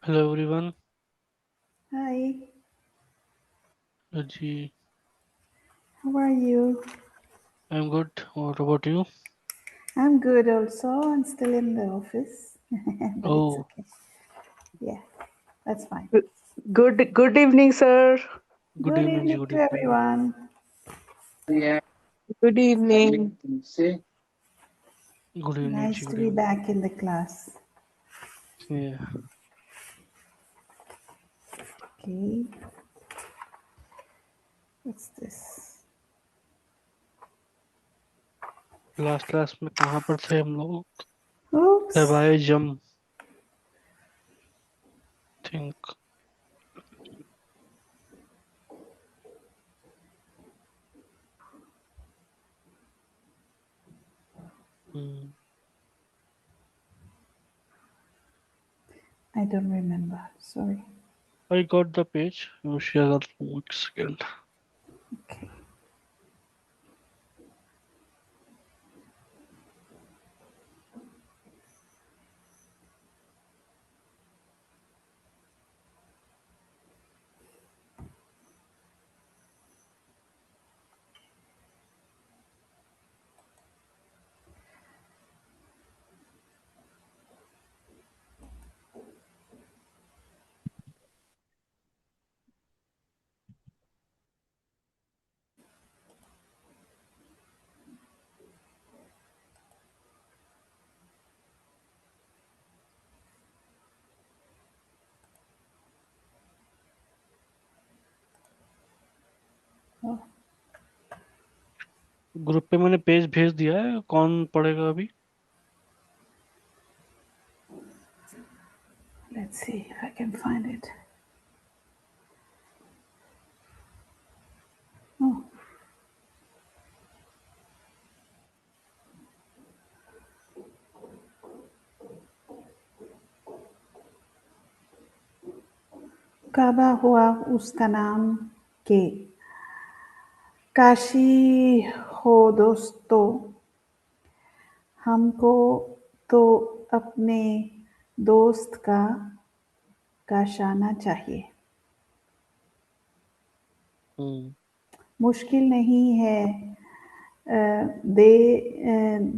Hello everyone. Hi, जी। how are you? I am good. और about you? I'm good also. I'm still in the office, but it's oh. okay. Yeah, that's fine. Good evening, sir. Good Good evening ji, evening good to evening. everyone. Good evening. Good evening Nice ji, to good be evening. back in the class. Okay, what's this? Last class में कहाँ पर थे हम लोग? Oops. हवाई जम think. I don't remember. Sorry. I got the page. You share एक second. Okay. Oh, group पे मैंने पेज भेज दिया है, कौन पढ़ेगा अभी? let's see if I can find it. Oh, काबा हुआ उसका नाम के काशी हो दोस्तों हमको तो अपने दोस्त का काशाना चाहिए। हम्म। मुश्किल नहीं है दे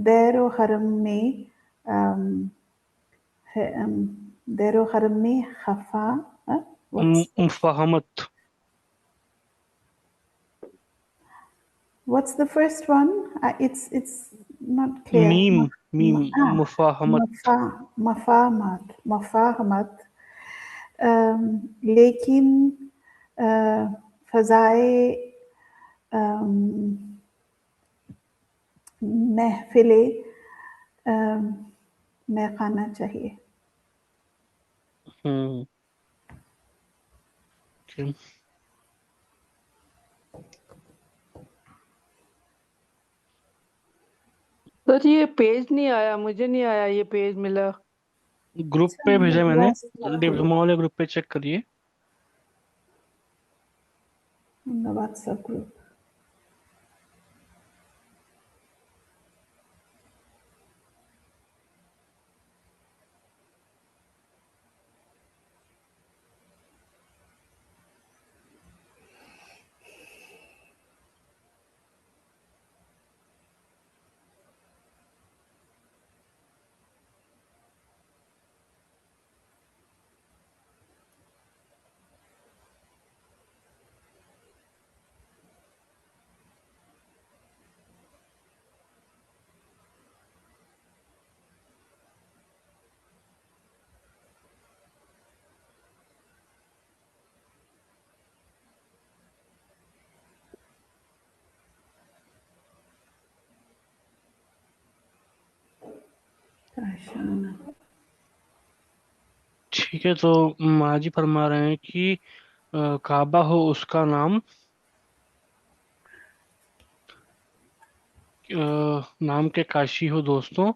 दैरो हरम में अम, दैरो हरम में खफा मुफाहमत। what's the first one? It's not clear. मीम। मीम। मुफाहमत। मफा मफाहमत लेकिन फ़ज़ाए महफ़िले में खाना चाहिए। हम्म। okay। सर ये पेज नहीं आया, मुझे नहीं आया ये पेज मिला। ग्रुप पे भेजा मैंने। Yes, डिप्लोमा वाले ग्रुप पे चेक करिए। on the WhatsApp group. Kashana ठीक है, तो माजी फरमा रहे हैं कि काबा हो उसका नाम। नाम के काशी हो दोस्तों,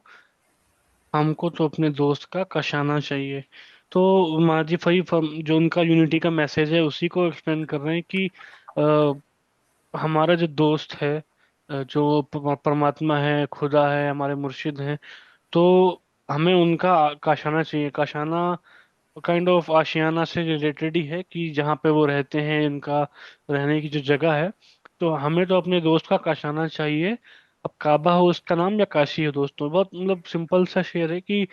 हमको तो अपने दोस्त का कशाना चाहिए। तो माजी जो उनका यूनिटी का मैसेज है उसी को एक्सप्लेन कर रहे हैं कि हमारा जो दोस्त है, जो परमात्मा है, खुदा है, हमारे मुर्शिद हैं, तो हमें उनका काशाना चाहिए। काशाना काइंड ऑफ आशियाना से रिलेटेड ही है कि जहाँ पे वो रहते हैं, इनका रहने की जो जगह है। तो हमें तो अपने दोस्त का काशाना चाहिए। अब काबा हो उसका नाम या काशी हो दोस्तों, बहुत मतलब सिंपल सा शेर है कि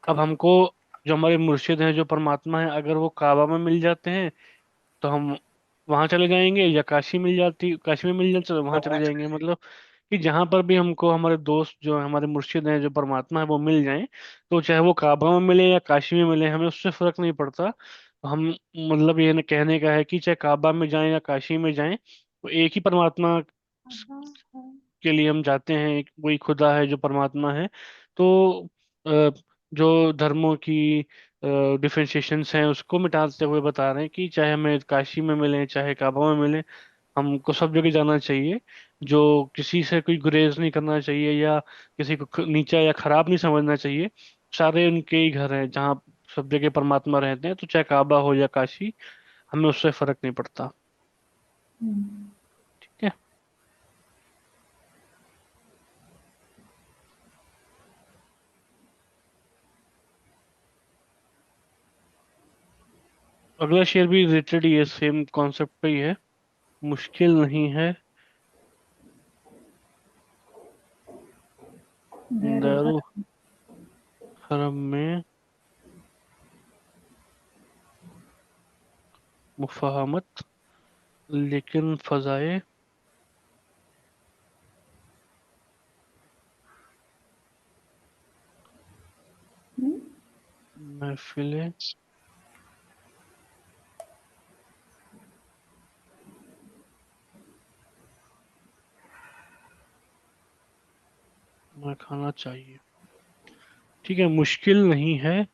अब हमको जो हमारे मुर्शिद हैं, जो परमात्मा है, अगर वो काबा में मिल जाते हैं तो हम वहां चले जाएंगे, या काशी में मिल जाते तो वहां चले जाएंगे। मतलब कि जहां पर भी हमको हमारे दोस्त जो हैं, हमारे मुर्शिद हैं, जो परमात्मा है, वो मिल जाएं, तो चाहे वो काबा में मिले या काशी में मिले, हमें उससे फर्क नहीं पड़ता। हम मतलब ये न कहने का है कि चाहे काबा में जाएं या काशी में जाएं, तो एक ही परमात्मा के लिए हम जाते हैं, वही खुदा है जो परमात्मा है। तो अ, जो धर्मों की डिफरेंशिएशंस हैं उसको मिटाते हुए बता रहे हैं कि चाहे हमें काशी में मिले चाहे काबा में मिले, हमको सब जगह जाना चाहिए। जो किसी से कोई गुरेज नहीं करना चाहिए, या किसी को नीचा या खराब नहीं समझना चाहिए। सारे उनके ही घर हैं जहाँ सब जगह परमात्मा रहते हैं, तो चाहे काबा हो या काशी, हमें उससे फर्क नहीं पड़ता। ठीक है। अगला शेर भी रिलेटेड ही है, सेम कॉन्सेप्ट पे ही है। मुश्किल नहीं है There. दारू हरम में मुफाहमत, लेकिन फजाए महफिलें में खाना चाहिए। ठीक है, मुश्किल नहीं है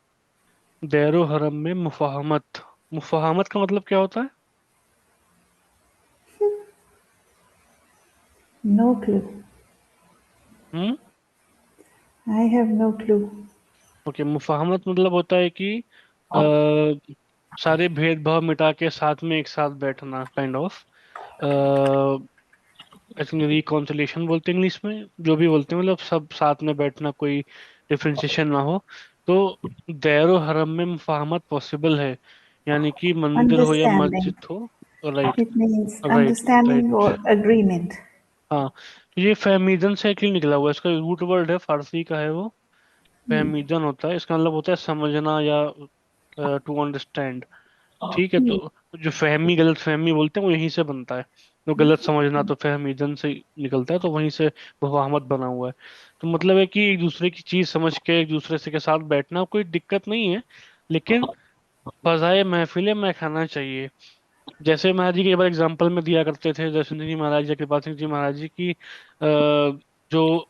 दैरो हरम में मुफाहमत। मुफाहमत का मतलब क्या होता है? No clue. Hmm. I have no clue. Okay, मुफाहमत मतलब होता है कि आ, सारे भेदभाव मिटा के साथ में एक साथ बैठना, kind of. I think reconciliation बोलते हैं इंग्लिश में, जो भी बोलते हैं, मतलब सब साथ में बैठना, कोई डिफरेंशिएशन ना हो। तो दैरो हरम में मुफाहमत पॉसिबल है, यानी कि मंदिर हो या Understanding. मस्जिद हो। Right. It means right. understanding right. or agreement. हाँ, तो ये फहमीदन से एक्चुअली निकला हुआ है, इसका रूट वर्ड है, फारसी का है वो। फहमीदन होता है, इसका मतलब होता है समझना या टू अंडरस्टैंड। ठीक है, तो जो फहमी गलत फहमी बोलते हैं वो यहीं से बनता है। तो गलत समझना तो फहमीदन से निकलता है, तो वहीं से मुफाहमत बना हुआ है। तो मतलब है कि एक दूसरे की चीज समझ के एक दूसरे से के साथ बैठना कोई दिक्कत नहीं है, लेकिन फजाए महफिलें में खाना चाहिए। जैसे महाराज जी के एक बार एग्जाम्पल में दिया करते थे, जयसुंदर जी महाराज या कृपा सिंह जी महाराज जी की जो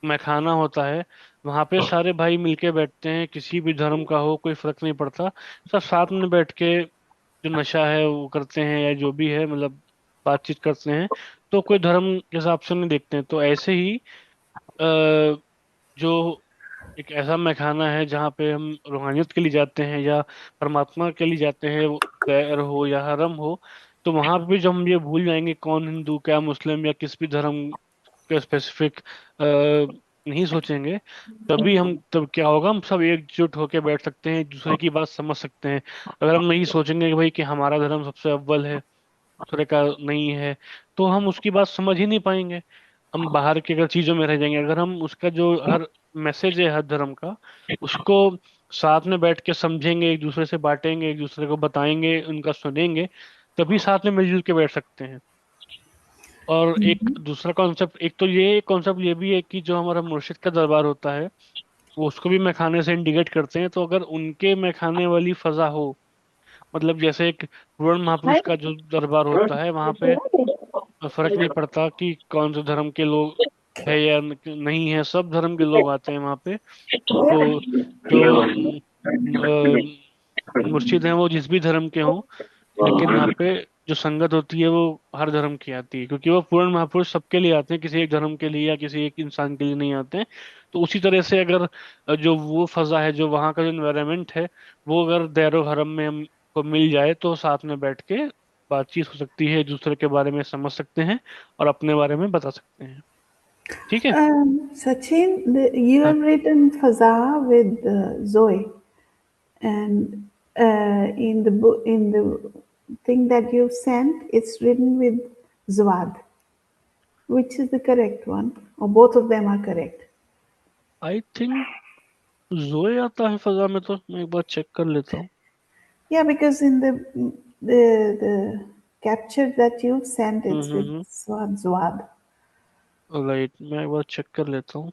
मैखाना होता है, वहां पे सारे भाई मिलके बैठते हैं, किसी भी धर्म का हो कोई फर्क नहीं पड़ता। सब साथ में बैठ के जो नशा है वो करते हैं, या जो भी है, मतलब बातचीत करते हैं। तो कोई धर्म के हिसाब से नहीं देखते हैं। तो ऐसे ही जो एक ऐसा मैखाना है जहाँ पे हम रूहानियत के लिए जाते हैं या परमात्मा के लिए जाते हैं, वो गैर हो या हरम हो, तो वहां पे भी जब हम ये भूल जाएंगे कौन हिंदू क्या मुस्लिम या किस भी धर्म के स्पेसिफिक नहीं सोचेंगे, तब क्या होगा, हम सब एकजुट होकर बैठ सकते हैं, एक दूसरे की बात समझ सकते हैं। अगर हम नहीं सोचेंगे कि भाई कि हमारा धर्म सबसे अव्वल है, दूसरे का नहीं है, तो हम उसकी बात समझ ही नहीं पाएंगे। हम बाहर की अगर चीजों में रह जाएंगे, अगर हम उसका जो हर मैसेज है हर धर्म का, उसको साथ में बैठ के समझेंगे, एक दूसरे से बांटेंगे, एक दूसरे को बताएंगे, उनका सुनेंगे, तभी साथ में मिलजुल के बैठ सकते हैं। और एक दूसरा कॉन्सेप्ट, एक तो ये कॉन्सेप्ट ये भी है कि जो हमारा मुर्शिद का दरबार होता है, वो उसको भी मैखाने से इंडिकेट करते हैं। तो अगर उनके मैखाने वाली फजा हो, मतलब जैसे एक पूर्ण महापुरुष का जो दरबार होता है, वहां पे फर्क नहीं पड़ता कि कौन से धर्म के लोग है या नहीं है, सब धर्म के लोग आते हैं वहां पे। तो जो मुर्शिद हैं वो जिस भी धर्म के हों, लेकिन वहाँ पे जो संगत होती है वो हर धर्म की आती है, क्योंकि वो पूर्ण महापुरुष सबके लिए आते हैं, किसी एक धर्म के लिए या किसी एक इंसान के लिए नहीं आते हैं। तो उसी तरह से अगर जो वो फजा है, जो वहाँ का जो एनवायरनमेंट है, वो अगर दैरो हरम में हमको मिल जाए, तो साथ में बैठ के बातचीत हो सकती है, एक दूसरे के बारे में समझ सकते हैं और अपने बारे में बता सकते हैं। ठीक है। Sachin, you हाँ। have written Faza with Zoe, and In the book, in the thing that you sent, it's written with Zwad. Which is the correct one? Or both of them are correct? I think जोए आता है फजा में, तो मैं एक बार check कर लेता हूँ। Yeah, because in the capture that you sent, it's with hmm. Zwad. Right, मैं एक बार चेक कर लेता हूँ।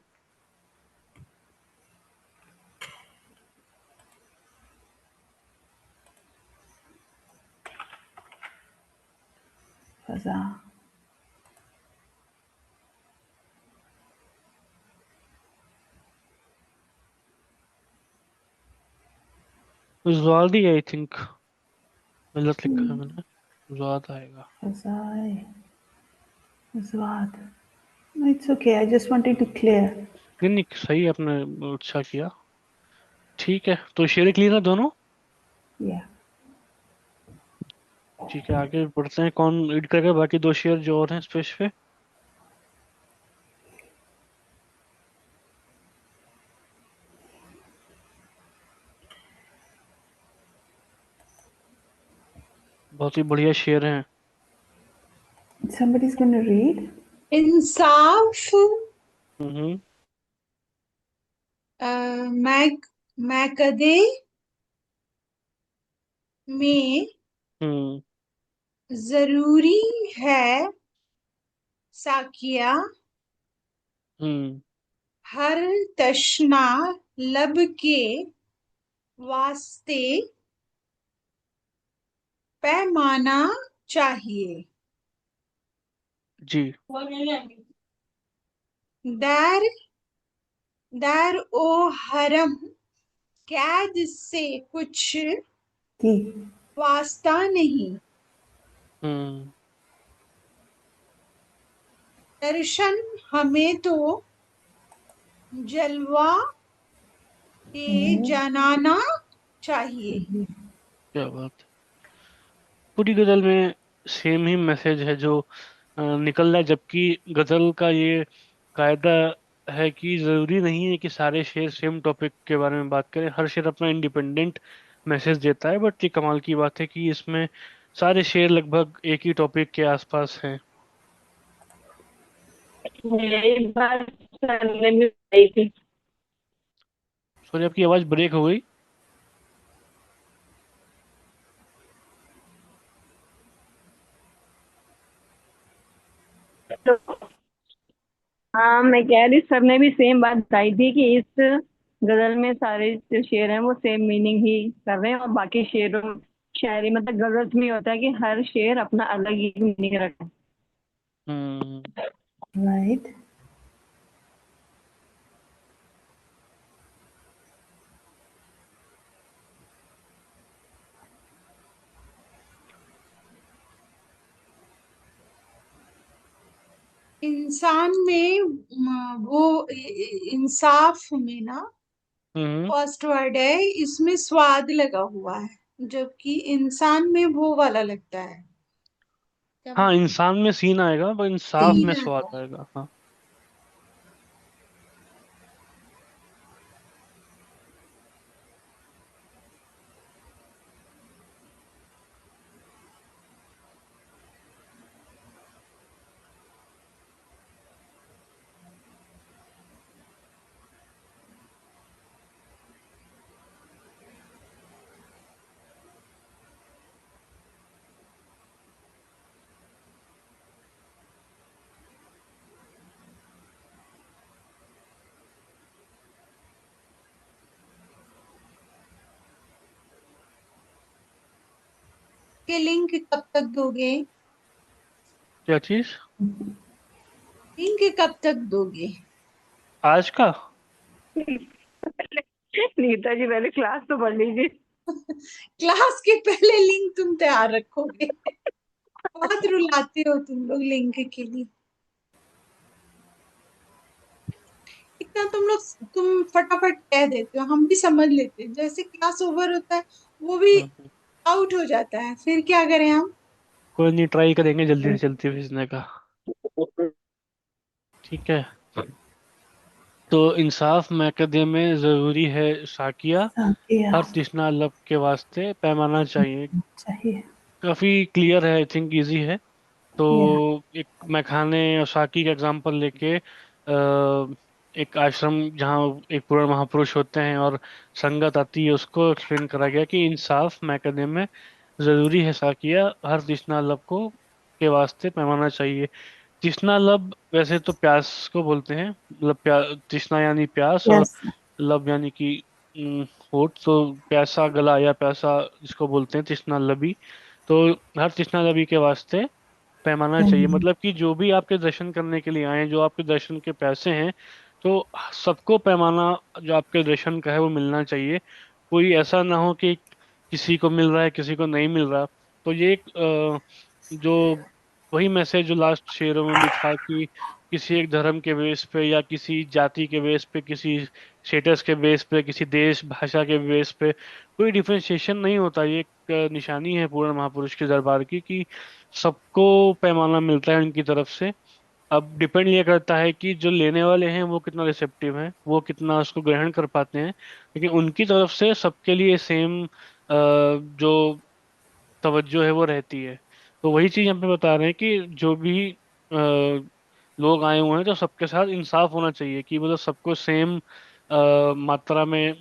Faza. ज्वादी आई थिंक, गलत लिखा है मैंने। ज्वाद आएगा। Fazai. Zwad. No, it's okay. I just wanted to clear. नहीं नहीं, सही आपने, अच्छा किया। ठीक है, तो शेर क्लियर है दोनों। Yeah. ठीक है, आगे बढ़ते हैं। कौन रीड करेगा बाकी दो शेर जो और हैं इस पेज पे? बहुत ही बढ़िया शेर हैं। Somebody's going to read. इंसाफ हम्म। मैं कदे में हम्म। जरूरी है साकिया, हम्म। हर तशना लब के वास्ते पैमाना चाहिए। जी। दर दर ओ हरम कैद से कुछ Ki. वास्ता नहीं, हम्म। दर्शन हमें तो जलवा के जनाना चाहिए। क्या बात है। पूरी गजल में सेम ही मैसेज है जो निकल रहा है, जबकि गजल का ये कायदा है कि जरूरी नहीं है कि सारे शेर सेम टॉपिक के बारे में बात करें। हर शेर अपना इंडिपेंडेंट मैसेज देता है, बट ये कमाल की बात है कि इसमें सारे शेर लगभग एक ही टॉपिक के आसपास हैं। यही बात करने में आई थी। सॉरी, आपकी आवाज ब्रेक हो गई। तो हाँ, मैं कह रही, सर ने भी सेम बात बताई थी कि इस गजल में सारे जो शेर हैं वो सेम मीनिंग ही कर रहे हैं, और बाकी शेरों शायरी मतलब गजल्स में होता है कि हर शेर अपना अलग ही मीनिंग रखता है। हम्म। Right. इंसान में वो इंसाफ में ना हम्म। फर्स्ट वर्ड है, इसमें स्वाद लगा हुआ है, जबकि इंसान में वो वाला लगता है। क्या हाँ, बोलते हैं? इंसान में सीन आएगा पर इंसाफ सीन में आता स्वाद है। आएगा। हाँ। कि लिंक कब तक दोगे? क्या चीज? लिंक कब तक दोगे? आज का? नीता जी पहले क्लास तो पढ़ लीजिए। क्लास के पहले लिंक तुम तैयार रखोगे? बहुत रुलाते हो तुम लोग लिंक के लिए। इतना तुम फटाफट कह देते हो, हम भी समझ लेते हैं। जैसे क्लास ओवर होता है वो भी हम्म। आउट हो जाता है, फिर क्या करें हम? कोई नहीं, ट्राई करेंगे जल्दी से जल्दी भेजने का। ठीक है, तो इंसाफ महकदे में जरूरी है साकिया, साकिया हर तृष्णा लब के वास्ते पैमाना चाहिए। चाहिए। काफी क्लियर है, आई थिंक इजी है। तो या एक मैखाने और साकी का एग्जांपल लेके एक आश्रम जहाँ एक पूर्ण महापुरुष होते हैं और संगत आती है, उसको एक्सप्लेन करा गया कि इंसाफ महकमे में जरूरी है साकिया, हर तृष्णा लब को के वास्ते पैमाना चाहिए। तृष्णा लब वैसे तो प्यास को बोलते हैं, मतलब तृष्णा यानी प्यास, और यस। लब यानी कि होठ। तो प्यासा गला या प्यासा जिसको बोलते हैं तृष्णा लबी। तो हर तृष्णा लबी के वास्ते पैमाना चाहिए, मतलब कि जो भी आपके दर्शन करने के लिए आए हैं, जो आपके दर्शन के पैसे हैं, तो सबको पैमाना जो आपके दर्शन का है वो मिलना चाहिए। कोई ऐसा ना हो कि किसी को मिल रहा है किसी को नहीं मिल रहा। तो ये एक जो वही मैसेज जो लास्ट शेरों में भी था कि किसी एक धर्म के बेस पे या किसी जाति के बेस पे, किसी स्टेटस के बेस पे, किसी देश भाषा के बेस पे कोई डिफरेंशिएशन नहीं होता। ये एक निशानी है पूर्ण महापुरुष के दरबार की कि सबको पैमाना मिलता है उनकी तरफ से। अब डिपेंड ये करता है कि जो लेने वाले हैं वो कितना रिसेप्टिव हैं, वो कितना उसको ग्रहण कर पाते हैं। लेकिन उनकी तरफ से सबके लिए सेम जो तवज्जो है वो रहती है। तो वही चीज हम पे बता रहे हैं कि जो भी लोग आए हुए हैं तो सबके साथ इंसाफ होना चाहिए, कि मतलब सबको सेम मात्रा में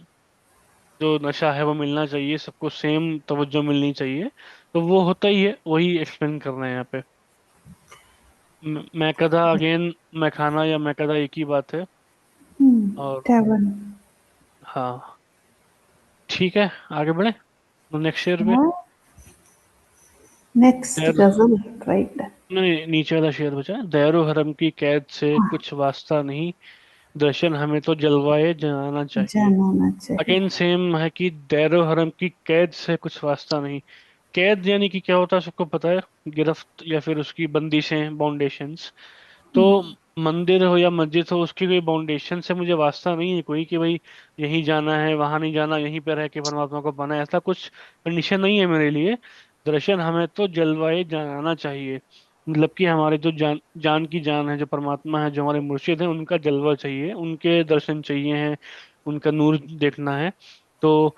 जो नशा है वो मिलना चाहिए, सबको सेम तवज्जो मिलनी चाहिए। तो वो होता ही है, वही एक्सप्लेन कर रहे हैं यहाँ पे। मैकदा अगेन, मैखाना या मैकदा एक ही बात है। और टैवन। हाँ, ठीक है, आगे बढ़े नेक्स्ट शेर पे। नेक्स्ट दैर गजल, राइट। नहीं, नीचे वाला शेर बचा है। दैरो हरम की कैद से कुछ वास्ता नहीं, दर्शन हमें तो जलवाए जनाना चाहिए। जानना चाहिए। अगेन सेम है कि दैरो हरम की कैद से कुछ वास्ता नहीं। कैद यानी कि क्या होता है सबको पता है, गिरफ्त या फिर उसकी बंदिशें, बाउंडेशंस। तो मंदिर हो या मस्जिद हो, उसकी कोई बाउंडेशन से मुझे वास्ता नहीं है कोई कि भाई यहीं जाना है वहां नहीं जाना, यहीं पे रह के परमात्मा को पाना है, ऐसा कुछ कंडीशन नहीं है मेरे लिए। दर्शन हमें तो जलवाए जाना चाहिए, मतलब कि हमारे जो जान जान की जान है, जो परमात्मा है, जो हमारे मुर्शिद हैं, उनका जलवा चाहिए, उनके दर्शन चाहिए हैं, उनका नूर देखना है। तो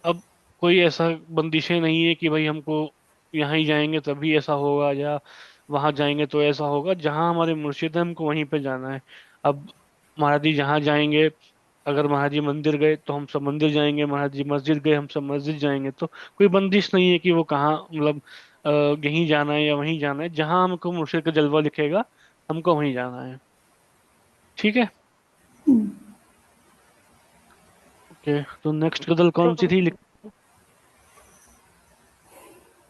अब कोई ऐसा बंदिशें नहीं है कि भाई हमको यहाँ ही जाएंगे तभी ऐसा होगा, या वहां जाएंगे तो ऐसा होगा। जहाँ हमारे मुर्शिद है हमको वहीं पे जाना है। अब महाराज जी जहाँ जाएंगे, अगर महाराज जी मंदिर गए तो हम सब मंदिर जाएंगे, महाराज जी मस्जिद गए हम सब मस्जिद जाएंगे। तो कोई बंदिश नहीं है कि वो कहाँ, मतलब यहीं जाना है या वहीं जाना है, जहाँ हमको मुर्शिद का जलवा दिखेगा हमको वहीं जाना है। ठीक है, ओके। तो नेक्स्ट गजल कौन सी थी?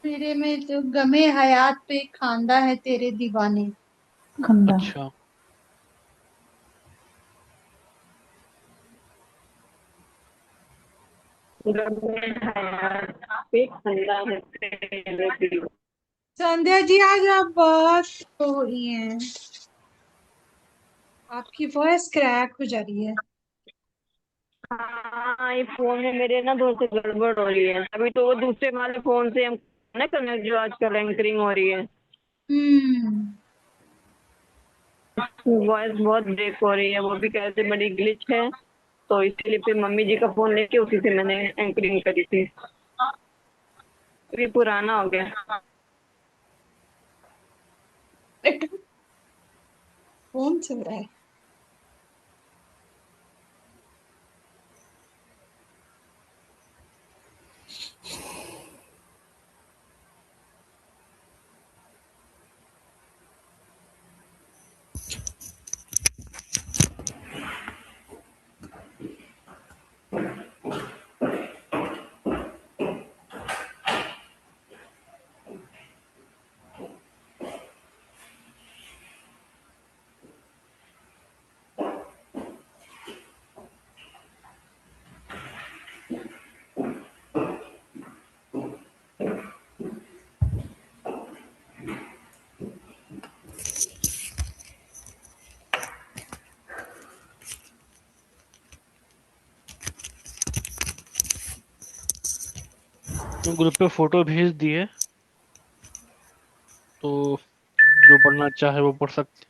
मेरे में तो गमे हयात पे खांदा है तेरे दीवाने। खंदा। अच्छा, रब में हयात पे खंदा है तेरे दिल। संध्या जी आज आप बहुत हो रही हैं, आपकी वॉइस क्रैक हो जा रही है। हाँ, ये फोन में मेरे ना थोड़ी सी गड़बड़ हो रही है, अभी तो वो दूसरे वाले फोन से हम ना कनेक्ट, जो आजकल एंकरिंग हो रही है, हम्म। वॉइस बहुत ब्रेक हो रही है, वो भी कैसे बड़ी ग्लिच है। तो इसलिए फिर मम्मी जी का फोन लेके उसी से मैंने एंकरिंग करी थी। ये पुराना हो गया। फोन चल रहा है। ग्रुप पे फोटो भेज दिए, तो जो पढ़ना चाहे वो पढ़ सकते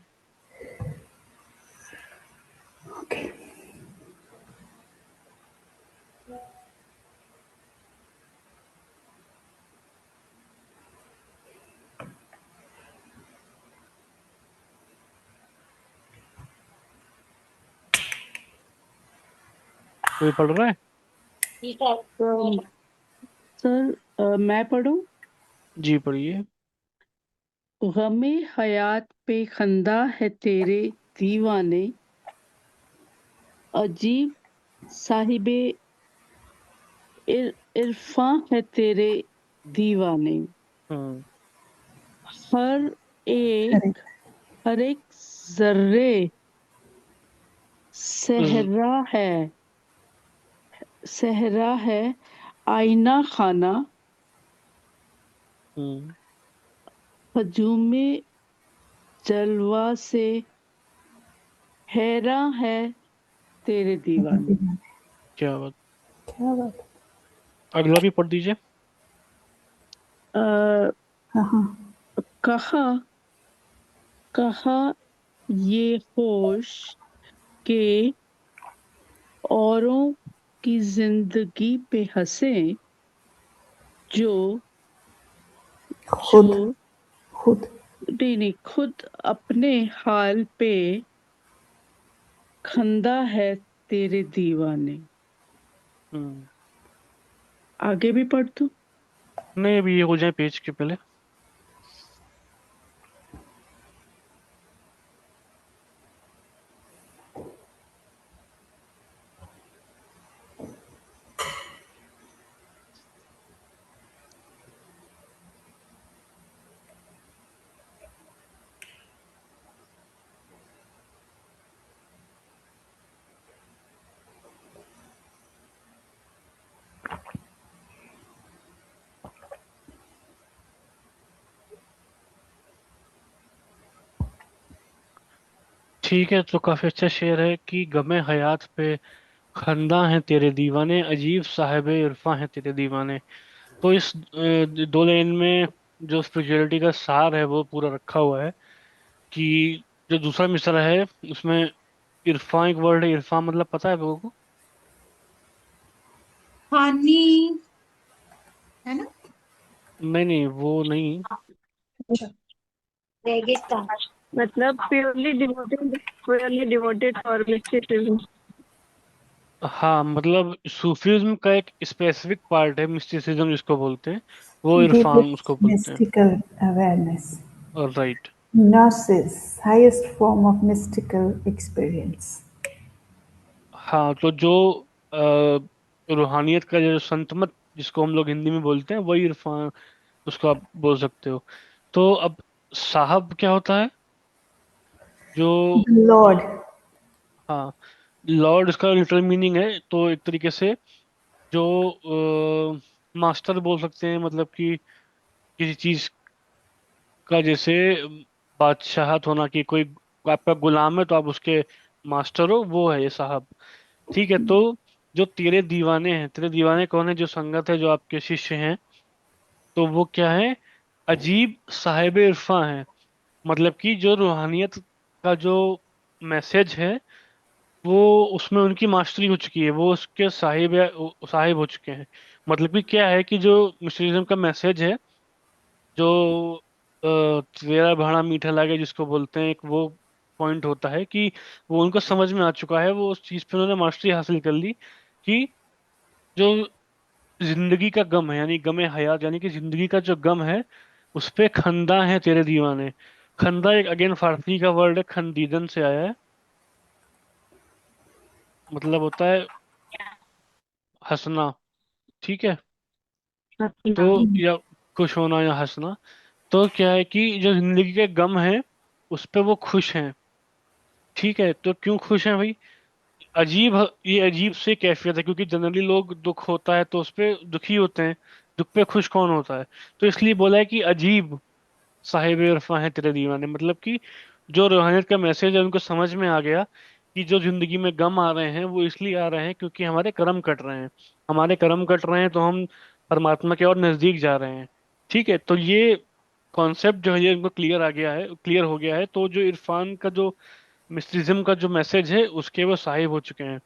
कोई पढ़ रहा है? तो सर मैं पढ़ूं। जी पढ़िए। गमे हयात पे खंदा है तेरे दीवाने, अजीब साहिबे इरफां है तेरे दीवाने। हम्म। हर एक Correct. हर एक जर्रे ज- सहरा है आईना खाना, हम्म। हजूमे जलवा से हैरान है तेरे दीवाने। क्या बात। क्या बात है। अगला भी पढ़ दीजिए। अ, हाँ हाँ। कहा कहा ये होश के औरों की जिंदगी पे हंसे, जो जो खुद खुद नहीं नहीं खुद अपने हाल पे खंदा है तेरे दीवाने। हम्म। आगे भी पढ़ तू। नहीं, अभी ये हो जाए पेज के पहले। ठीक है, तो काफी अच्छा शेर है कि गमे हयात पे खंदा है तेरे दीवाने, अजीब साहिब इरफां है तेरे दीवाने। तो इस दो लाइन में जो स्पिरिचुअलिटी का सार है वो पूरा रखा हुआ है कि जो दूसरा मिसरा है उसमें इरफान एक वर्ड है। इरफान मतलब पता है लोगों को? हानि, है ना? नहीं नहीं, वो नहीं। अच्छा। मतलब प्योरली डिवोटेड और मिस्टिसिज्म। हाँ, मतलब सूफीज्म का एक स्पेसिफिक पार्ट है मिस्टिसिज्म जिसको बोलते हैं, वो इरफान Deepest उसको बोलते हैं। mystical awareness. और right. Gnosis, highest form of mystical experience. हाँ, तो जो रूहानियत का जो संतमत जिसको हम लोग हिंदी में बोलते हैं वही इरफान, उसको आप बोल सकते हो। तो अब साहब क्या होता है? जो The Lord. हाँ, लॉर्ड इसका लिटरल मीनिंग है, तो एक तरीके से जो मास्टर बोल सकते हैं, मतलब कि किसी चीज का, जैसे बादशाहत होना, कि कोई आपका गुलाम है तो आप उसके मास्टर हो, वो है ये साहब। ठीक है, तो जो तेरे दीवाने हैं, तेरे दीवाने कौन है? जो संगत है, जो आपके शिष्य हैं, तो वो क्या है? अजीब साहिब इरफां है। मतलब कि जो रूहानियत का जो मैसेज है वो, उसमें उनकी मास्टरी हो चुकी है, वो उसके साहिब या साहिब हो चुके हैं। मतलब कि क्या है कि जो मिस्टिसिज्म का मैसेज है, जो तेरा भाड़ा मीठा लगे जिसको बोलते हैं, एक वो पॉइंट होता है कि वो उनको समझ में आ चुका है, वो उस चीज पे उन्होंने मास्टरी हासिल कर ली कि जो जिंदगी का गम है, यानी गमे हयात, यानी कि जिंदगी का जो गम है उस पे खंदा है तेरे दीवाने। खंदा एक अगेन फारसी का वर्ड है, खंदीदन से आया है। मतलब होता है हंसना। ठीक है, तो या खुश होना या हंसना। तो क्या है कि जो जिंदगी के गम है उस पे वो खुश हैं। ठीक है, तो क्यों खुश हैं भाई? ये अजीब से कैफियत है, क्योंकि जनरली लोग दुख होता है तो उस पे दुखी होते हैं, दुख पे खुश कौन होता है? तो इसलिए बोला है कि अजीब साहिब इरफां है तेरे दीवाने। मतलब कि जो रूहानियत का मैसेज है उनको समझ में आ गया कि जो जिंदगी में गम आ रहे हैं वो इसलिए आ रहे हैं क्योंकि हमारे कर्म कट रहे हैं। हमारे कर्म कट रहे हैं तो हम परमात्मा के और नजदीक जा रहे हैं। ठीक है, तो ये कॉन्सेप्ट जो है ये उनको क्लियर आ गया है, क्लियर हो गया है। तो जो इरफान का जो मिस्टिज्म का जो मैसेज है उसके वो साहिब हो चुके हैं।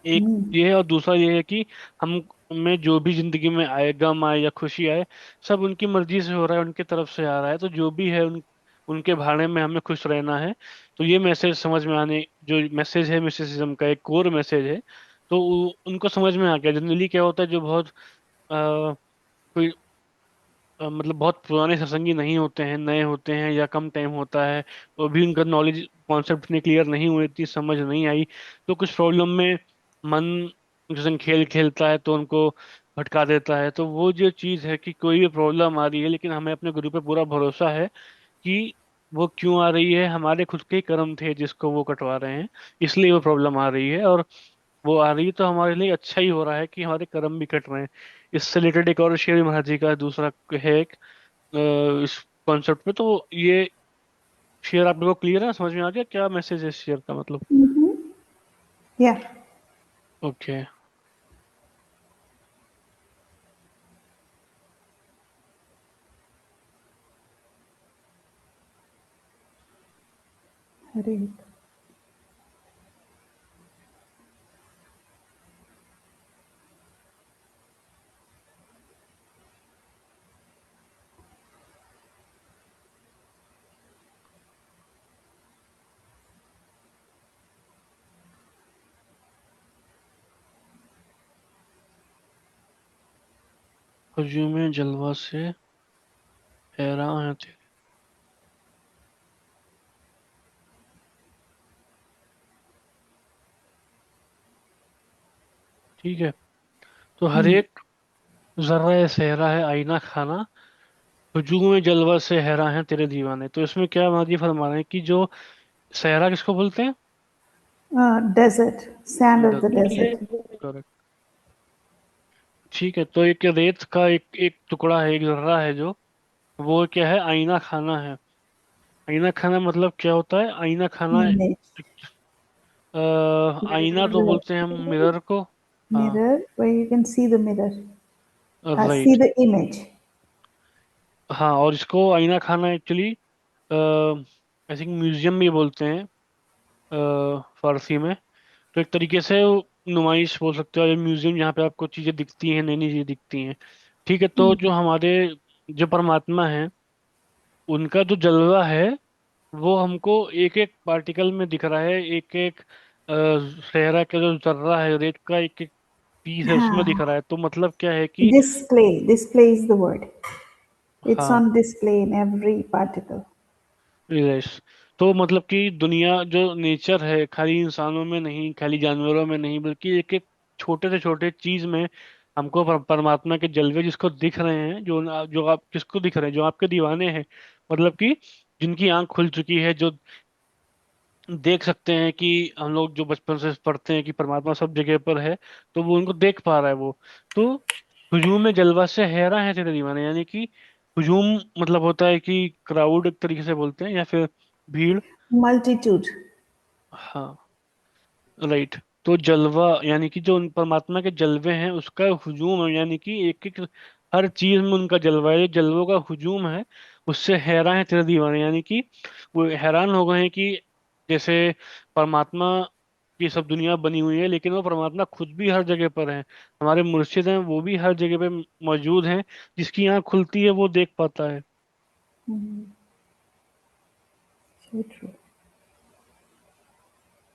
एक ये है, और दूसरा ये है कि हम में जो भी जिंदगी में आए, गम आए या खुशी आए, सब उनकी मर्जी से हो रहा है, उनके तरफ से आ रहा है। तो जो भी है उनके भाड़े में हमें खुश रहना है। तो ये मैसेज समझ में आने, जो मैसेज है मिस्टिसिज्म का एक कोर मैसेज है, तो उनको समझ में आ गया जनरली क्या होता है, जो बहुत कोई मतलब बहुत पुराने सत्संगी नहीं होते हैं, नए होते हैं या कम टाइम होता है, तो भी उनका नॉलेज कॉन्सेप्ट इतने क्लियर नहीं हुए, इतनी समझ नहीं आई, तो कुछ प्रॉब्लम में मन जैसे खेल खेलता है तो उनको भटका देता है। तो वो जो चीज़ है कि कोई भी प्रॉब्लम आ रही है लेकिन हमें अपने गुरु पे पूरा भरोसा है कि वो क्यों आ रही है, हमारे खुद के ही कर्म थे जिसको वो कटवा रहे हैं, इसलिए वो प्रॉब्लम आ रही है। और वो आ रही है तो हमारे लिए अच्छा ही हो रहा है कि हमारे कर्म भी कट रहे हैं। इससे रिलेटेड एक और शेर महाराज जी का दूसरा है एक, इस कॉन्सेप्ट पे। तो ये शेयर आप लोगों को क्लियर है, समझ में आ गया क्या मैसेज है इस शेयर का मतलब? या ओके। हरे हुजूम जलवा से हैरान है तेरे। ठीक है। तो हर एक जर्रा सहरा है आईना खाना, हुजूम जलवा से हैरान है तेरे दीवाने। तो इसमें क्या माजी फरमा रहे हैं कि जो सहरा किसको बोलते हैं? Desert, sand of the desert. Correct. ठीक है, तो एक रेत का एक एक टुकड़ा है, एक जर्रा है जो, वो क्या है, आईना खाना है। आईना खाना मतलब क्या होता है? आईना खाना अ, आईना तो बोलते हैं हम मिरर को। हाँ। Mirror, where you can see the mirror, see right. the image. हाँ, और इसको आईना खाना एक्चुअली आई थिंक म्यूजियम भी बोलते हैं फारसी में। तो एक तरीके से वो नुमाइश बोल सकते हो, या म्यूजियम जहाँ पे आपको चीजें दिखती हैं, नई नई चीजें दिखती हैं। ठीक है, तो जो हमारे जो परमात्मा है, उनका जो जलवा है वो हमको एक एक पार्टिकल में दिख रहा है, एक एक सहरा का जो जर्रा है, रेत का एक एक पीस है उसमें दिख रहा है। तो मतलब क्या है कि Display is the word. It's हाँ, on display in every particle. Yes. तो मतलब कि दुनिया जो नेचर है, खाली इंसानों में नहीं, खाली जानवरों में नहीं, बल्कि एक एक छोटे से छोटे चीज में हमको परमात्मा के जलवे जिसको दिख रहे हैं, जो जो आप किसको दिख रहे हैं, जो आपके दीवाने हैं, मतलब कि जिनकी आंख खुल चुकी है, जो देख सकते हैं कि हम लोग जो बचपन से पढ़ते हैं कि परमात्मा सब जगह पर है, तो वो उनको देख पा रहा है वो। तो हुजूम में जलवा से हैरा है तेरे दीवाने, यानी कि हुजूम मतलब होता है कि क्राउड एक तरीके से बोलते हैं, या फिर भीड़। Multitude. हाँ, राइट। तो जलवा यानी कि जो उन परमात्मा के जलवे हैं उसका हुजूम है, यानी कि एक एक हर चीज में उनका जलवा है, जो जलवों का हुजूम है, उससे हैरान है तेरे दीवाने। यानी कि वो हैरान हो गए हैं कि जैसे परमात्मा की सब दुनिया बनी हुई है, लेकिन वो परमात्मा खुद भी हर जगह पर है। हमारे मुर्शिद हैं, वो भी हर जगह पे मौजूद हैं, जिसकी आंख खुलती है वो देख पाता है। So true.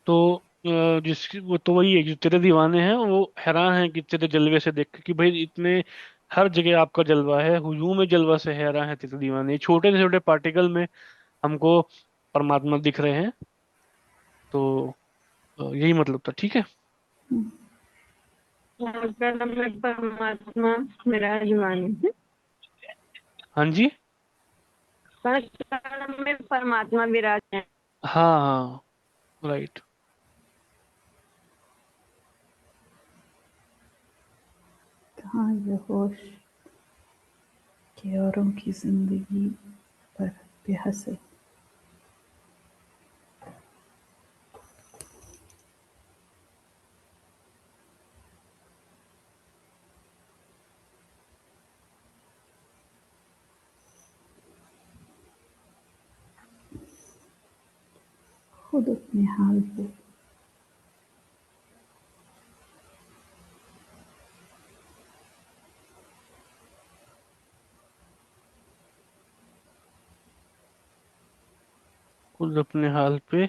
तो जिसकी वो तो वही है, जो तेरे दीवाने हैं वो हैरान हैं कि तेरे जलवे से देख के, कि भाई इतने हर जगह आपका जलवा है, हुजूम में जलवा से हैरान है तेरे दीवाने, छोटे से छोटे पार्टिकल में हमको परमात्मा दिख रहे हैं। तो यही मतलब था। ठीक है। कर्म में परमात्मा विराजमान है। हाँ जी। कर्म में परमात्मा विराजमान है। हाँ हाँ, राइट। कहाँ ये होश के औरों की जिंदगी पर बेहस है। खुद अपने हाल पे खुद अपने हाल पे,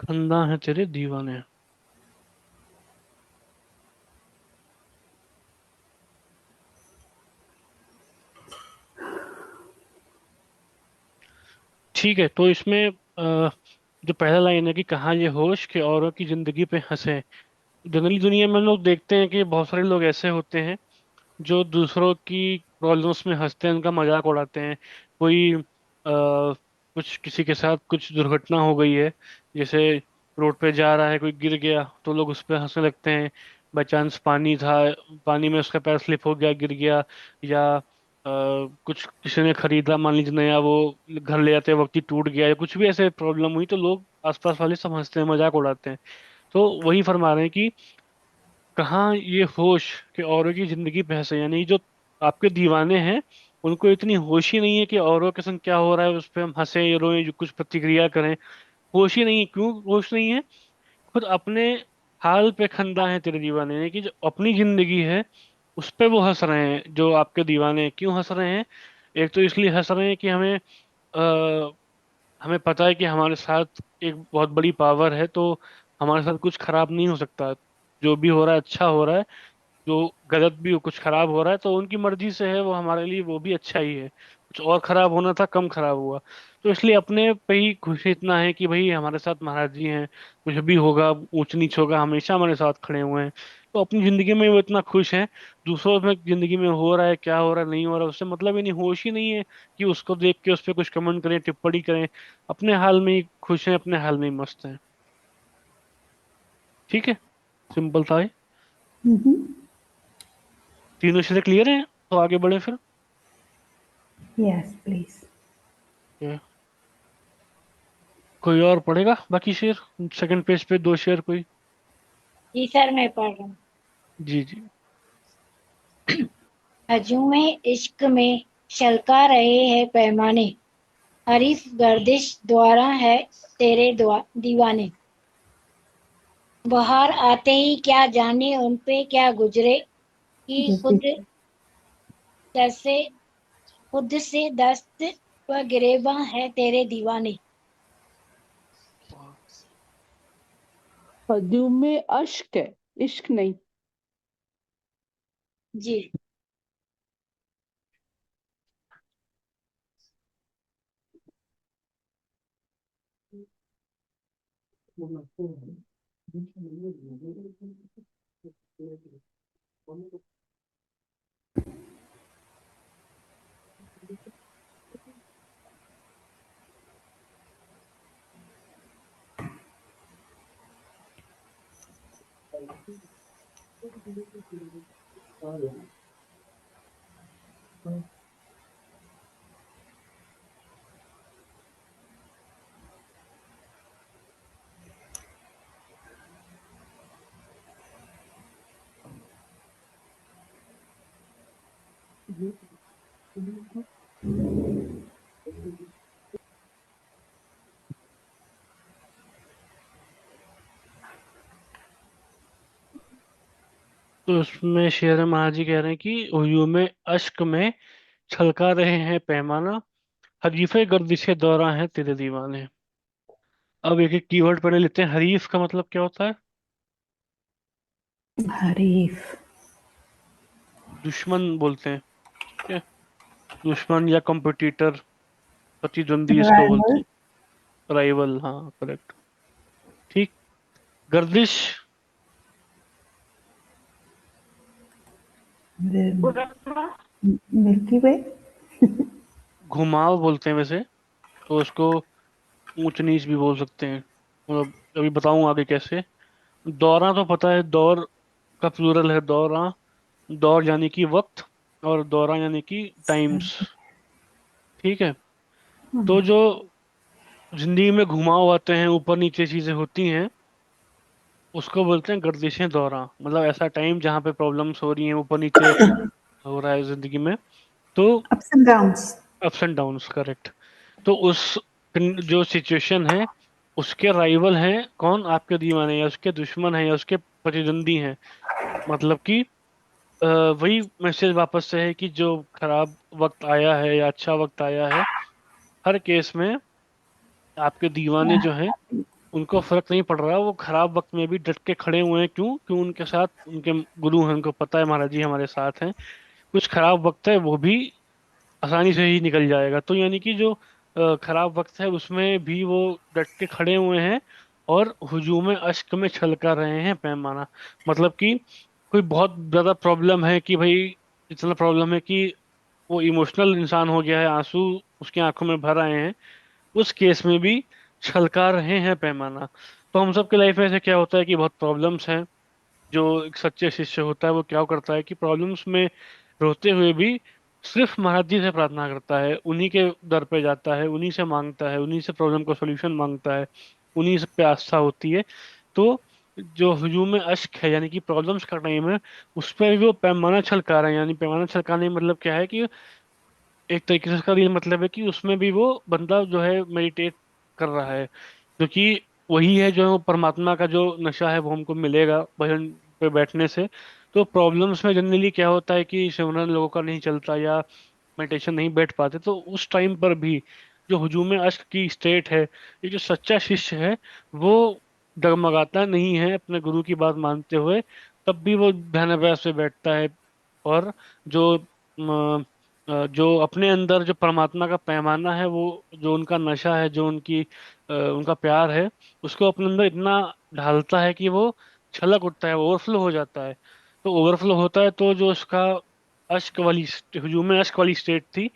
कंधा है तेरे दीवाने। ठीक है, तो इसमें जो पहला लाइन है कि कहाँ ये होश के औरों की जिंदगी पे हंसे। जनरली दुनिया में हम लोग देखते हैं कि बहुत सारे लोग ऐसे होते हैं जो दूसरों की प्रॉब्लम्स में हंसते हैं, उनका मजाक उड़ाते हैं। कोई कुछ किसी के साथ कुछ दुर्घटना हो गई है, जैसे रोड पे जा रहा है, कोई गिर गया तो लोग उस पर हंसने लगते हैं। बाई चांस पानी था, पानी में उसका पैर स्लिप हो गया, गिर गया। या कुछ किसी ने खरीदा, मान लीजिए नया, वो घर ले जाते वक्त ही टूट गया, या कुछ भी ऐसे प्रॉब्लम हुई तो लोग आसपास वाले सब हंसते हैं, मजाक उड़ाते हैं। तो वही फरमा रहे हैं कि कहाँ ये होश कि औरों की जिंदगी पे हंसे, यानी जो आपके दीवाने हैं उनको इतनी होश ही नहीं है कि औरों के संग क्या हो रहा है उस पर हम हंसे या रोएं, जो कुछ प्रतिक्रिया करें। होश ही नहीं है, क्यों होश नहीं है? खुद अपने हाल पे खंदा है तेरे दीवाने, यानी कि जो अपनी जिंदगी है उस पे वो हंस रहे हैं। जो आपके दीवाने हैं, क्यों हंस रहे हैं? एक तो इसलिए हंस रहे हैं कि हमें पता है कि हमारे साथ एक बहुत बड़ी पावर है, तो हमारे साथ कुछ खराब नहीं हो सकता। जो भी हो रहा है अच्छा हो रहा है, जो गलत भी हो, कुछ खराब हो रहा है तो उनकी मर्जी से है, वो हमारे लिए वो भी अच्छा ही है। कुछ और खराब होना था, कम खराब हुआ। तो इसलिए अपने पे ही खुश इतना है कि भाई हमारे साथ महाराज जी हैं, कुछ भी होगा, ऊंच नीच होगा, हमेशा हमारे साथ खड़े हुए हैं। तो अपनी जिंदगी में वो इतना खुश हैं। दूसरों में जिंदगी में हो रहा है, क्या हो रहा है, नहीं हो रहा है, उससे मतलब ही नहीं, होश ही नहीं है कि उसको देख के उस पर कुछ कमेंट करें, टिप्पणी करें। अपने हाल में ही खुश हैं, अपने हाल में ही मस्त हैं। ठीक है, सिंपल था ये। तीनों चीजें क्लियर हैं, तो आगे बढ़े फिर। Yes, please. कोई और पढ़ेगा बाकी शेर? सेकंड पेज पे दो शेर कोई? जी सर, मैं पढ़ रहा हूँ। जी जी। हजूमे इश्क में छलका रहे हैं पैमाने, हरीफ गर्दिश द्वारा है तेरे दीवाने। बहार आते ही क्या जाने उन पे क्या गुजरे, कि दसे खुद से दस्त व गिरेबां है तेरे दीवाने। हजूम में अश्क है, इश्क नहीं। जी। तो उसमें शेर महाराज जी कह रहे हैं कि हुजूम अश्क में छलका रहे हैं पैमाना, हरीफे गर्दिशे दौरा हैं तेरे दीवाने। अब एक एक कीवर्ड पढ़े लेते हैं। हरीफ का मतलब क्या होता है? हरीफ, दुश्मन बोलते हैं। ठीक है, दुश्मन या कॉम्पिटिटर, प्रतिद्वंदी इसको बोलते राइवल, हैं। राइवल, हाँ करेक्ट। ठीक। गर्दिश, मिल्की वे। घुमाव बोलते हैं वैसे, तो उसको ऊंच नीच भी बोल सकते हैं। मतलब अभी बताऊं आगे कैसे। दौरा तो पता है, दौर का प्लूरल है दौरा। दौर यानी कि वक्त, और दौरा यानी कि टाइम्स। ठीक है, तो जो जिंदगी में घुमाव आते हैं, ऊपर नीचे चीजें होती हैं, उसको बोलते हैं गर्दिशें दौरा। मतलब ऐसा टाइम जहाँ पे प्रॉब्लम्स हो रही हैं, ऊपर नीचे हो रहा है जिंदगी में, तो ups and downs. Ups and downs, correct. तो उस जो सिचुएशन है, उसके राइवल हैं कौन? आपके दीवाने, या उसके दुश्मन हैं, या उसके प्रतिद्वंदी हैं। मतलब कि अ, वही मैसेज वापस से है कि जो खराब वक्त आया है या अच्छा वक्त आया है, हर केस में आपके दीवाने जो हैं उनको फर्क नहीं पड़ रहा। वो खराब वक्त में भी डट के खड़े हुए हैं। क्यों? क्यों? उनके साथ उनके गुरु हैं, उनको पता है महाराज जी हमारे साथ हैं। कुछ खराब वक्त है वो भी आसानी से ही निकल जाएगा। तो यानी कि जो खराब वक्त है उसमें भी वो डट के खड़े हुए हैं और हुजूम अश्क में छलका रहे हैं पैमाना। मतलब कि कोई बहुत ज्यादा प्रॉब्लम है कि भाई, इतना प्रॉब्लम है कि वो इमोशनल इंसान हो गया है, आंसू उसकी आंखों में भर आए हैं, उस केस में भी छलका रहे हैं पैमाना। तो हम सबके लाइफ में ऐसे क्या होता है कि बहुत प्रॉब्लम्स हैं। जो एक सच्चे शिष्य होता है वो क्या करता है कि प्रॉब्लम्स में रोते हुए भी सिर्फ महाराज जी से प्रार्थना करता है, उन्हीं के दर पे जाता है, उन्हीं से मांगता है, उन्हीं से प्रॉब्लम का सॉल्यूशन मांगता है, उन्हीं से पे आस्था होती है। तो जो हुजूम में अश्क है यानी कि प्रॉब्लम्स का टाइम है, उस पर भी वो पैमाना छलका रहे हैं। यानी पैमाना छलकाने का मतलब क्या है कि एक तरीके से इसका रियल मतलब है कि उसमें भी वो बंदा जो है मेडिटेट कर रहा है, क्योंकि वही है जो परमात्मा का जो नशा है वो हमको मिलेगा भजन पे बैठने से। तो प्रॉब्लम्स में जनरली क्या होता है कि सिमरन लोगों का नहीं चलता या मेडिटेशन नहीं बैठ पाते, तो उस टाइम पर भी जो हुजूम अश्क की स्टेट है, ये जो सच्चा शिष्य है वो डगमगाता नहीं है अपने गुरु की बात मानते हुए। तब भी वो ध्यानाभ्यास पे बैठता है और जो जो अपने अंदर जो परमात्मा का पैमाना है, वो जो उनका नशा है, जो उनका प्यार है, उसको अपने अंदर इतना ढालता है कि वो छलक उठता है, ओवरफ्लो हो जाता है। तो ओवरफ्लो होता है तो जो उसका हुजूम में अश्क वाली स्टेट थी,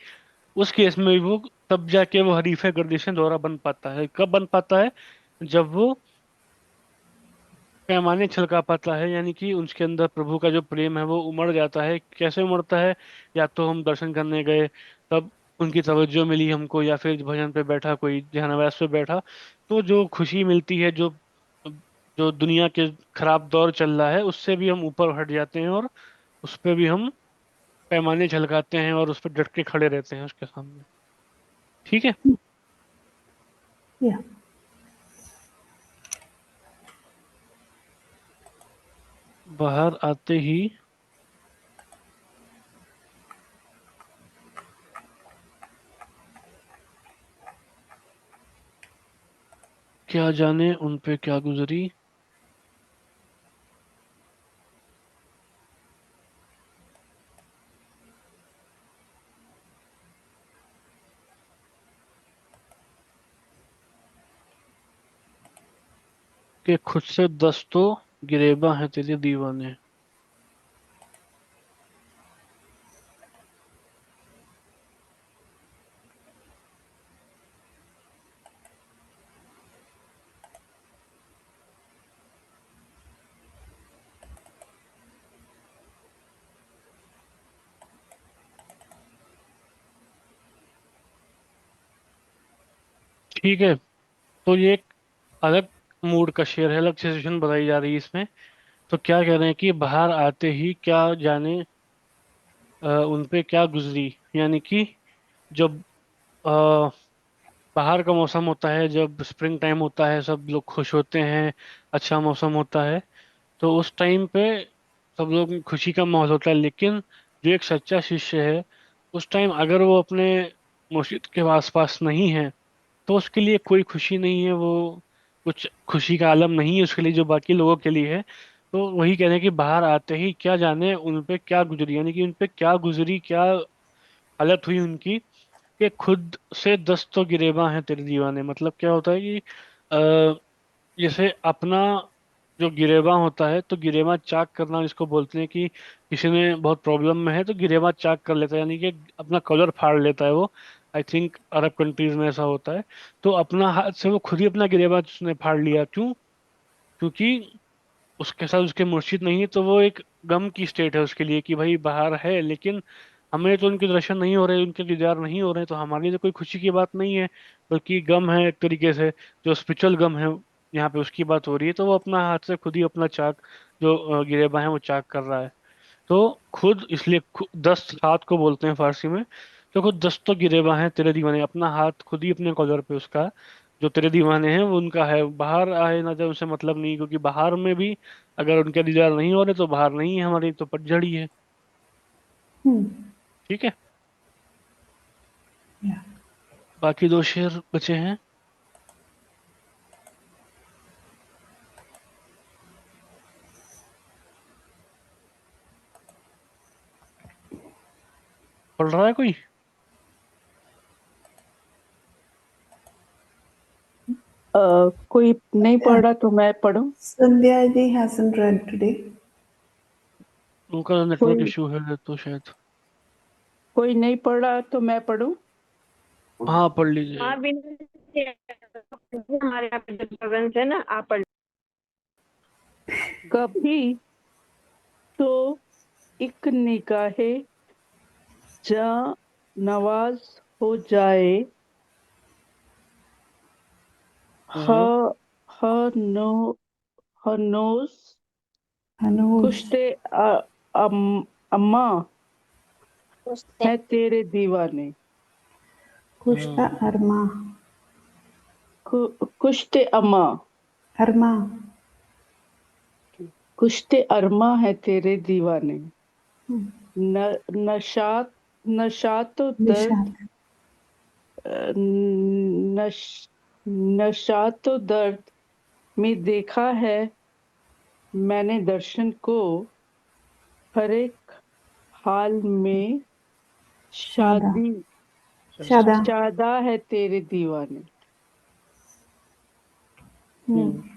उस केस में भी वो तब जाके वो हरीफ गर्दिश दोबारा बन पाता है। कब बन पाता है? जब वो पैमाने छलका पाता है, यानी कि उसके अंदर प्रभु का जो प्रेम है वो उमड़ जाता है। कैसे उमड़ता है? या तो हम दर्शन करने गए तब उनकी तवज्जो मिली हमको, या फिर भजन पे बैठा, कोई ध्यानाभ्यास पे बैठा, तो जो खुशी मिलती है, जो जो दुनिया के खराब दौर चल रहा है उससे भी हम ऊपर हट जाते हैं और उस पे भी हम पैमाने झलकाते हैं और उस पर डट के खड़े रहते हैं उसके सामने। ठीक है। Yeah. बाहर आते ही क्या जाने उन पे क्या गुजरी। कि खुद से दस तो गिरेबा है तेरे दीवाने। ठीक है। तो ये एक अलग मूड का शेर है, अलग सिचुएशन बताई जा रही है इसमें। तो क्या कह रहे हैं कि बाहर आते ही क्या जाने उन पे क्या गुजरी। यानी कि जब अ, बाहर का मौसम होता है, जब स्प्रिंग टाइम होता है, सब लोग खुश होते हैं, अच्छा मौसम होता है, तो उस टाइम पे सब लोग खुशी का माहौल होता है। लेकिन जो एक सच्चा शिष्य है, उस टाइम अगर वो अपने मुर्शिद के आसपास नहीं है तो उसके लिए कोई खुशी नहीं है, वो कुछ खुशी का आलम नहीं है उसके लिए जो बाकी लोगों के लिए है। तो वही कह रहे हैं कि बाहर आते ही क्या जाने उन पे क्या गुजरी, यानी कि उन पे क्या गुजरी, क्या हालत हुई उनकी, कि खुद से दस तो गिरेबा हैं तेरे दीवाने। मतलब क्या होता है कि जैसे अपना जो गिरेबां होता है, तो गिरेबां चाक करना जिसको बोलते हैं कि किसी ने बहुत प्रॉब्लम में है तो गिरेबां चाक कर लेता है, यानी कि अपना कॉलर फाड़ लेता है वो। आई थिंक अरब कंट्रीज में ऐसा होता है। तो अपना हाथ से वो खुद ही अपना गिरेबां उसने फाड़ लिया। क्यों? क्योंकि उसके साथ उसके मुर्शिद नहीं है, तो वो एक गम की स्टेट है उसके लिए कि भाई बाहर है लेकिन हमें तो उनके दर्शन नहीं हो रहे, उनके दीदार नहीं हो रहे, तो हमारे लिए तो कोई खुशी की बात नहीं है, बल्कि गम है एक तरीके से, जो स्पिरिचुअल गम है यहाँ पे उसकी बात हो रही है। तो वो अपना हाथ से खुद ही अपना चाक, जो गिरेबा है वो चाक कर रहा है। तो खुद इसलिए दस्त हाथ को बोलते हैं फारसी में। तो खुद दस्त तो गिरेबा है तेरे दीवाने, अपना हाथ खुद ही अपने कॉलर पे उसका, जो तेरे दीवाने हैं वो उनका है। बाहर आए ना जाए उनसे मतलब नहीं, क्योंकि बाहर में भी अगर उनके दीदार नहीं हो रहे तो बाहर नहीं है, हमारी तो पतझड़ ही है। Hmm. ठीक है। Yeah. बाकी दो शेर बचे हैं। पढ़ रहा है कोई? कोई नहीं पढ़ रहा तो मैं पढ़ूं? Sandhya ji hasn't read today. उनका नेटवर्क कोई इशू है तो शायद। कोई नहीं पढ़ रहा तो मैं पढ़ूं? हाँ, पढ़ लीजिए। हाँ बिना हमारे यहाँ पे डिस्टर्बेंस है ना, आप पढ़। कभी तो एक निगाहे जा नवाज हो जाए, ह हम्म। नो हनोस Anuj, कुश्ते अम्मा कुश्ते है तेरे दीवाने। Kushta हम्म। Arma. कुश्ते अम्मा, Arma. कुश्ते अरमा है तेरे दीवाने। Hmm. न, नशात नशात तो दर्द, Nishat. नश नशात तो दर्द में देखा है मैंने दर्शन को, हर एक हाल में Shada. शादी Shada. शादा है तेरे दीवाने। Hmm. हम्म।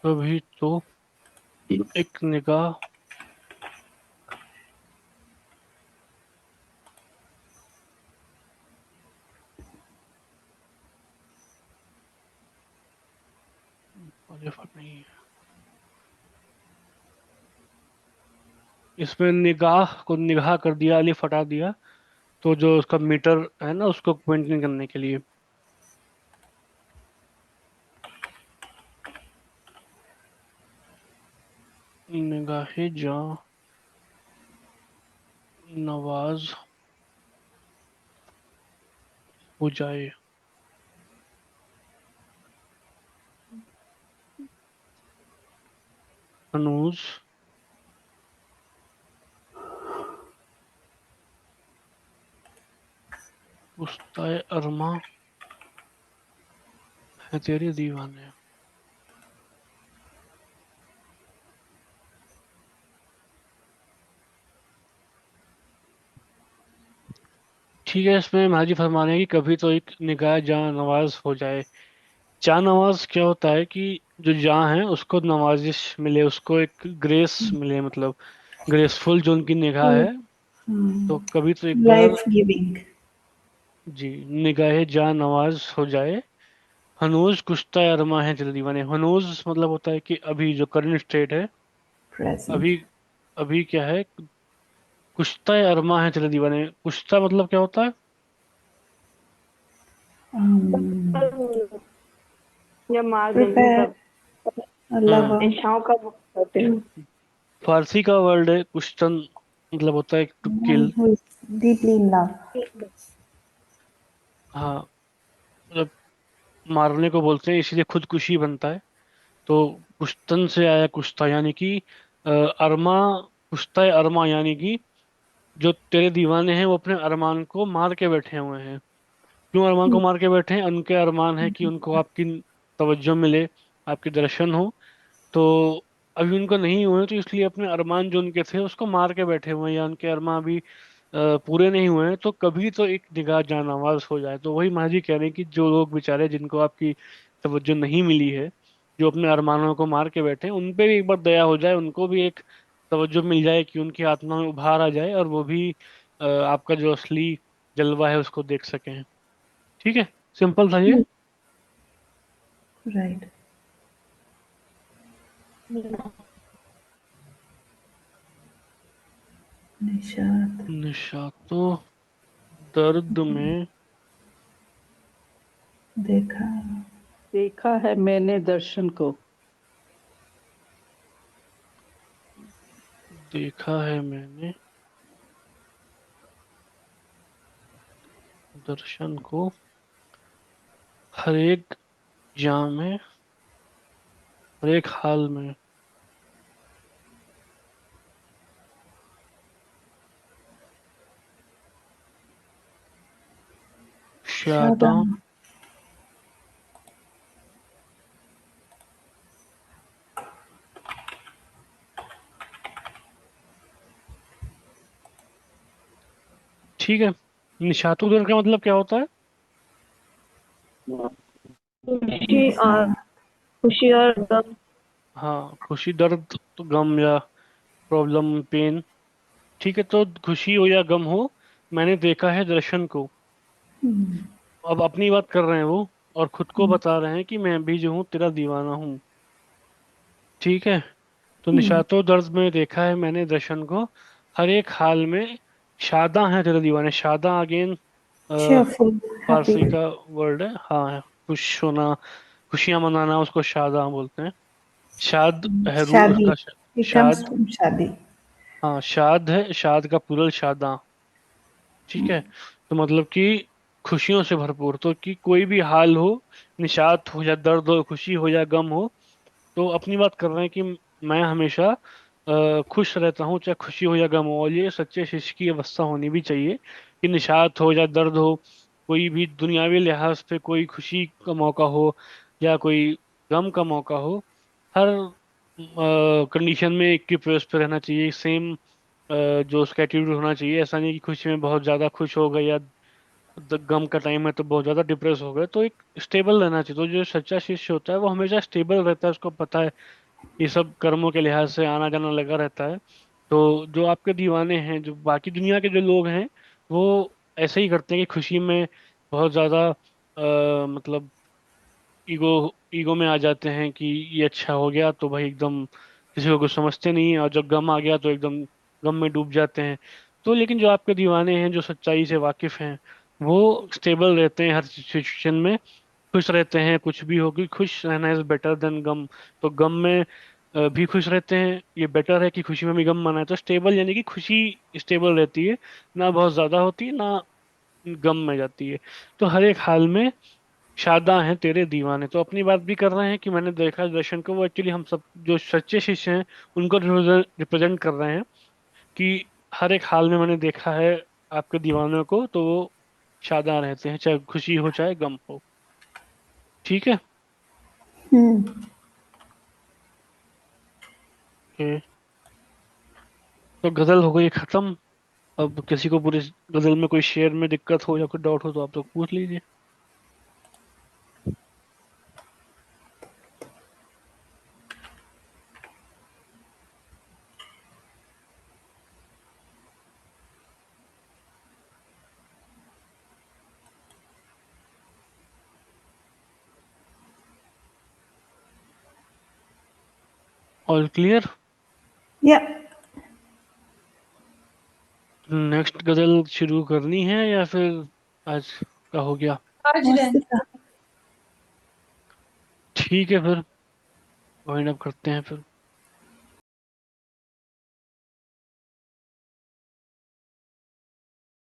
कभी तो एक निगाह नहीं है। इसमें निगाह को निगाह कर दिया, अलिफ हटा दिया, तो जो उसका मीटर है ना उसको मेंटेन करने के लिए। निगाहे जा नवाज हो जाए, हनूज उस्ताए अरमा है तेरे दीवाने। ठीक है, इसमें महाजी फरमाने हैं कि कभी तो एक निगाह जहाँ नवाज हो जाए। जहाँ नवाज क्या होता है कि जो जहाँ है उसको नवाजिश मिले, उसको एक ग्रेस मिले, मतलब ग्रेसफुल जो उनकी निगाह है। तो कभी तो एक बार Life giving. जी, निगाहे जहाँ नवाज हो जाए, हनूज कुश्ता अरमा है तेरे दीवाने। हनूज मतलब होता है कि अभी जो करंट स्टेट है, Present. अभी अभी क्या है, कुश्ता अरमा है तेरे दीवाने। कुश्ता मतलब क्या होता है? Um, जब मार देंगे prepare तब a हाँ, lover. इच्छाओं का वो करते हैं। फारसी का वर्ड है कुश्तन, मतलब होता है to One kill. who is deeply in love. हाँ, मतलब मारने को बोलते हैं, इसीलिए खुदकुशी बनता है। तो कुश्तन से आया कुश्ता, यानी कि अरमा, कुश्ता अरमा यानी कि जो तेरे दीवाने हैं वो अपने अरमान को मार के बैठे हुए हैं। क्यों अरमान को मार के बैठे हैं? उनके अरमान है कि उनको आपकी तवज्जो मिले, आपके दर्शन हो। तो अभी उनको नहीं हुए, तो इसलिए अपने अरमान जो उनके थे उसको मार के बैठे हुए हैं, या उनके अरमान अभी पूरे नहीं हुए हैं। तो कभी तो एक निगाह जानवाज हो जाए, तो वही महाजी कह रहे हैं कि जो लोग बेचारे जिनको आपकी तवज्जो नहीं मिली है, जो अपने अरमानों को मार के बैठे हैं, उन पे भी एक बार दया हो जाए, उनको भी एक तवज्जो मिल जाए कि उनकी आत्मा में उभार आ जाए, और वो भी आपका जो असली जलवा है उसको देख सकें। ठीक है, सिंपल था ये। Right. Nishat. निशातो दर्द में देखा. देखा है मैंने दर्शन को, देखा है मैंने दर्शन को, हर एक जाम में, हर एक हाल में। शादा Shada. ठीक है। निशातुल दर्द का मतलब क्या होता है? खुशी और खुशी और गम। हाँ, खुशी, दर्द तो गम या प्रॉब्लम, पेन। ठीक है, तो खुशी हो या गम हो, मैंने देखा है दर्शन को। अब अपनी बात कर रहे हैं वो, और खुद को बता रहे हैं कि मैं भी जो हूँ तेरा दीवाना हूँ। ठीक है। तो निशातो दर्द में देखा है मैंने दर्शन को, हर एक हाल में शादा है तेरे दीवाने। शादा अगेन cheerful, happy. फारसी का वर्ड है, हाँ। खुश होना, खुशियां मनाना, उसको शादा बोलते हैं। शाद है रूह Shadi. उसका It comes शाद। from Shadi. हाँ, शाद है, शाद का प्लूरल शादा। ठीक है। तो मतलब कि खुशियों से भरपूर, तो कि कोई भी हाल हो, निशात हो या दर्द हो, खुशी हो या गम हो, तो अपनी बात कर रहे हैं कि मैं हमेशा खुश रहता हूँ, चाहे खुशी हो या गम हो। और ये सच्चे शिष्य की अवस्था होनी भी चाहिए कि निशात हो या दर्द हो, कोई भी दुनियावी लिहाज पे कोई खुशी का मौका हो या कोई गम का मौका हो, हर कंडीशन में एक की प्लेस पे रहना चाहिए, सेम जो उसका एटीट्यूड होना चाहिए। ऐसा नहीं कि खुशी में बहुत ज्यादा खुश हो गए या गम का टाइम है तो बहुत ज्यादा डिप्रेस हो गए। तो एक स्टेबल रहना चाहिए। तो जो सच्चा शिष्य होता है वो हमेशा स्टेबल रहता है, उसको पता है ये सब कर्मों के लिहाज से आना जाना लगा रहता है। तो जो आपके दीवाने हैं, जो बाकी दुनिया के जो लोग हैं, वो ऐसे ही करते हैं कि खुशी में बहुत ज्यादा मतलब ईगो ईगो में आ जाते हैं कि ये अच्छा हो गया तो भाई एकदम किसी को कुछ समझते नहीं है, और जब गम आ गया तो एकदम गम में डूब जाते हैं। तो लेकिन जो आपके दीवाने हैं, जो सच्चाई से वाकिफ हैं, वो स्टेबल रहते हैं हर सिचुएशन में, खुश रहते हैं। कुछ भी हो, कि खुश रहना इज बेटर देन गम। तो गम में भी खुश रहते हैं, ये बेटर है कि खुशी में भी गम मनाए। तो स्टेबल यानी कि खुशी स्टेबल रहती है, ना बहुत ज्यादा होती है ना गम में जाती है। तो हर एक हाल में शादा हैं तेरे दीवाने। तो अपनी बात भी कर रहे हैं कि मैंने देखा दर्शन को, वो एक्चुअली हम सब जो सच्चे शिष्य हैं उनको रिप्रेजेंट कर रहे हैं कि हर एक हाल में मैंने देखा है आपके दीवानों को, तो वो शादा रहते हैं, चाहे खुशी हो चाहे गम हो। ठीक है। ओके। तो गजल हो गई खत्म। अब किसी को पूरी गजल में कोई शेर में दिक्कत हो या कोई डाउट हो तो आप लोग पूछ लीजिए। All clear. Yeah. नेक्स्ट गजल शुरू करनी है या फिर आज का हो गया? आज रहने Vasika. ठीक है, फिर वाइंड अप करते हैं फिर।